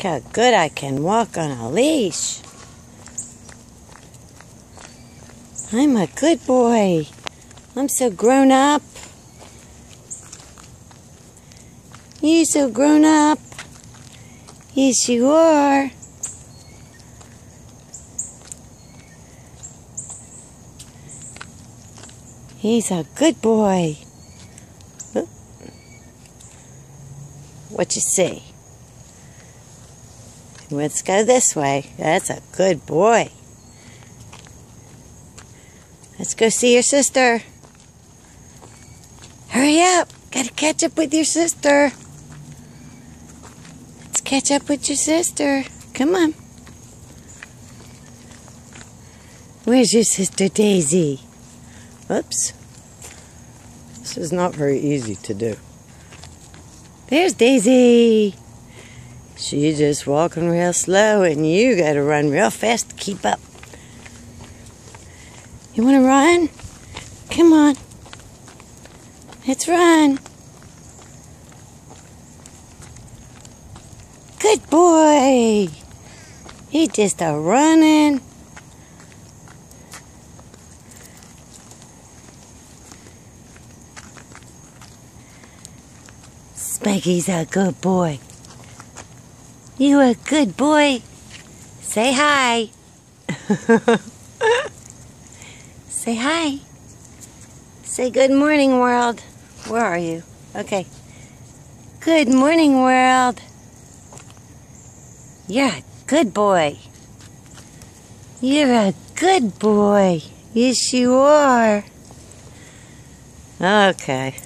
how good I can walk on a leash. I'm a good boy. I'm so grown up. You so grown up. Yes, you are. He's a good boy. What you see? Let's go this way. That's a good boy. Let's go see your sister. Hurry up. Gotta catch up with your sister. Let's catch up with your sister. Come on. Where's your sister Daisy? Oops. This is not very easy to do. There's Daisy. She's just walking real slow and you gotta run real fast to keep up. You wanna run? Come on. Let's run. Good boy. He just a running. Spiky's a good boy. You a good boy. Say hi. Say hi. Say good morning, world. Where are you? Okay. Good morning, world. You're a good boy. You're a good boy. Yes, you are. Okay.